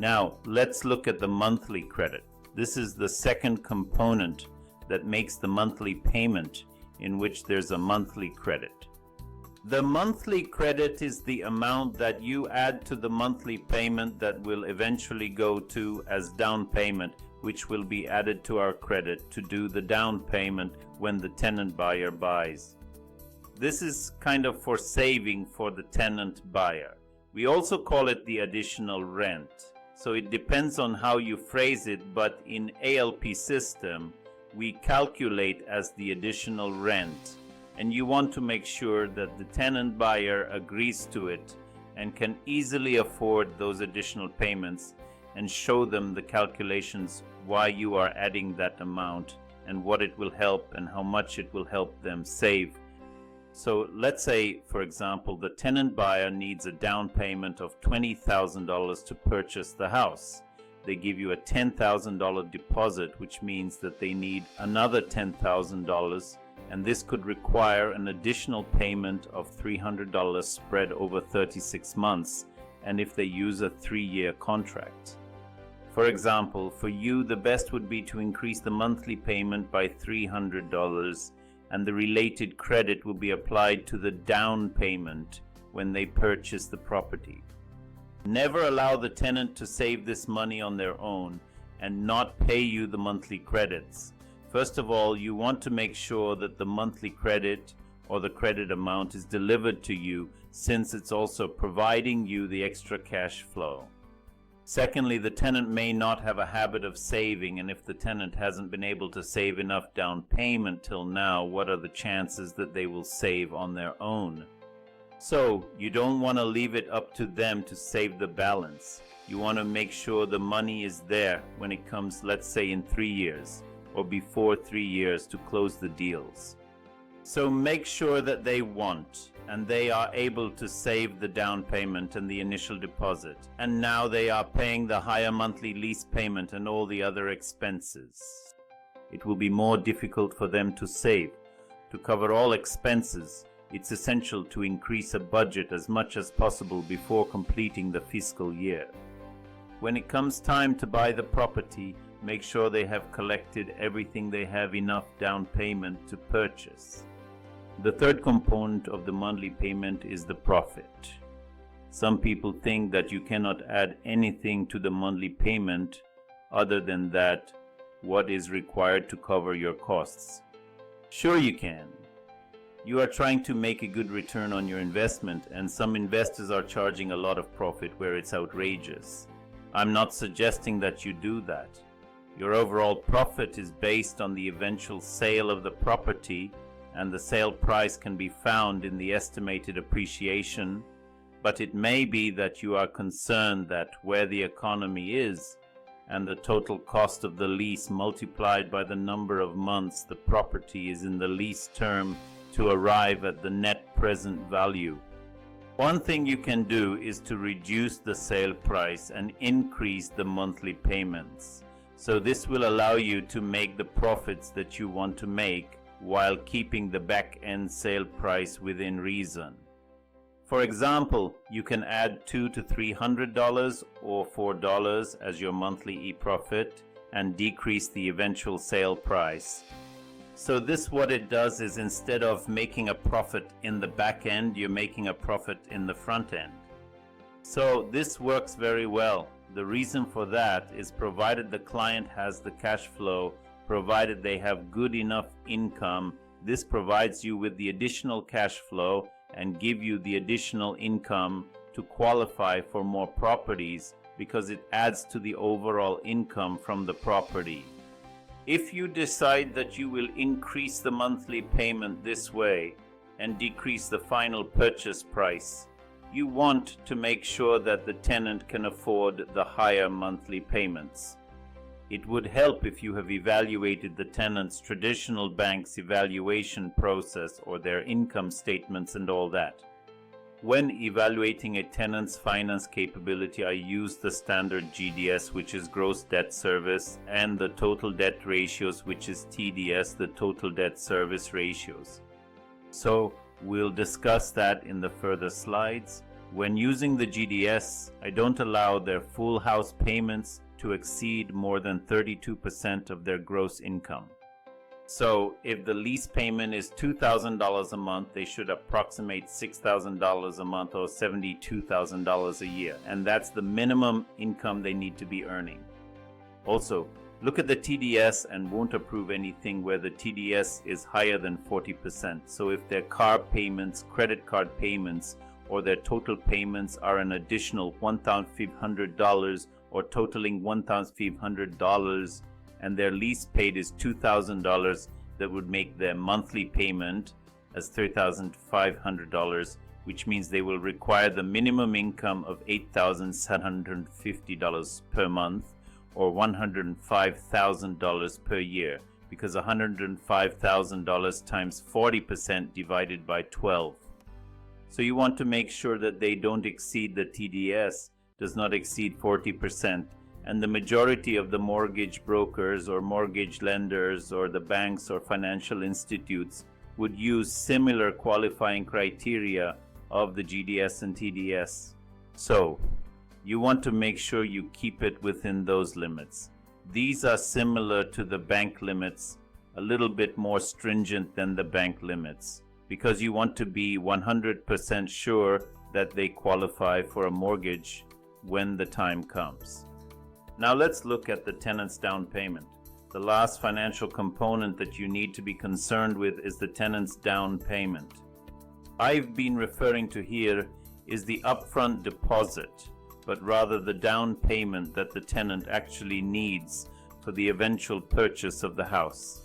Now, let's look at the monthly credit. This is the second component that makes the monthly payment, in which there's a monthly credit. The monthly credit is the amount that you add to the monthly payment that will eventually go to as down payment, which will be added to our credit to do the down payment when the tenant buyer buys. This is kind of for saving for the tenant buyer. We also call it the additional rent. So it depends on how you phrase it, but in ALP system, we calculate as the additional rent. And you want to make sure that the tenant buyer agrees to it and can easily afford those additional payments, and show them the calculations why you are adding that amount and what it will help and how much it will help them save. So let's say, for example, the tenant buyer needs a down payment of $20,000 to purchase the house. They give you a $10,000 deposit, which means that they need another $10,000, and this could require an additional payment of $300 spread over 36 months, and if they use a 3-year contract. For example, for you, the best would be to increase the monthly payment by $300, and the related credit will be applied to the down payment when they purchase the property. Never allow the tenant to save this money on their own and not pay you the monthly credits. First of all, you want to make sure that the monthly credit or the credit amount is delivered to you, since it's also providing you the extra cash flow. Secondly, the tenant may not have a habit of saving, and if the tenant hasn't been able to save enough down payment till now, what are the chances that they will save on their own? So, you don't want to leave it up to them to save the balance. You want to make sure the money is there when it comes, let's say, in 3 years or before 3 years to close the deals. So make sure that they want and they are able to save the down payment and the initial deposit, and now they are paying the higher monthly lease payment and all the other expenses. It will be more difficult for them to save. To cover all expenses, it's essential to increase a budget as much as possible before completing the fiscal year. When it comes time to buy the property, make sure they have collected everything they have enough down payment to purchase. The third component of the monthly payment is the profit. Some people think that you cannot add anything to the monthly payment other than that what is required to cover your costs. Sure you can. You are trying to make a good return on your investment, and some investors are charging a lot of profit where it's outrageous. I'm not suggesting that you do that. Your overall profit is based on the eventual sale of the property, and the sale price can be found in the estimated appreciation, but it may be that you are concerned that where the economy is and the total cost of the lease multiplied by the number of months the property is in the lease term to arrive at the net present value. One thing you can do is to reduce the sale price and increase the monthly payments. So this will allow you to make the profits that you want to make while keeping the back-end sale price within reason. For example, you can add $200 to $300 or $4 as your monthly e-profit and decrease the eventual sale price. So this, what it does is, instead of making a profit in the back end, you're making a profit in the front end. So this works very well. The reason for that is provided the client has the cash flow, provided they have good enough income, this provides you with the additional cash flow and give you the additional income to qualify for more properties, because it adds to the overall income from the property. If you decide that you will increase the monthly payment this way and decrease the final purchase price, you want to make sure that the tenant can afford the higher monthly payments. It would help if you have evaluated the tenant's traditional bank's evaluation process or their income statements and all that. When evaluating a tenant's finance capability, I use the standard GDS, which is gross debt service, and the total debt ratios, which is TDS, the total debt service ratios. So we'll discuss that in the further slides. When using the GDS, I don't allow their full house payments to exceed more than 32% of their gross income. So if the lease payment is $2,000 a month, they should approximate $6,000 a month or $72,000 a year. And that's the minimum income they need to be earning. Also, look at the TDS and won't approve anything where the TDS is higher than 40%. So if their car payments, credit card payments, or their total payments are an additional $1,500 or totaling $1,500, and their lease paid is $2,000, that would make their monthly payment as $3,500, which means they will require the minimum income of $8,750 per month or $105,000 per year, because $105,000 times 40% divided by 12. So you want to make sure that they don't exceed the TDS, does not exceed 40%, and the majority of the mortgage brokers or mortgage lenders or the banks or financial institutes would use similar qualifying criteria of the GDS and TDS. So you want to make sure you keep it within those limits. These are similar to the bank limits, a little bit more stringent than the bank limits, because you want to be 100% sure that they qualify for a mortgage when the time comes. Now let's look at the tenant's down payment. The last financial component that you need to be concerned with is the tenant's down payment. I've been referring to here is the upfront deposit, but rather the down payment that the tenant actually needs for the eventual purchase of the house.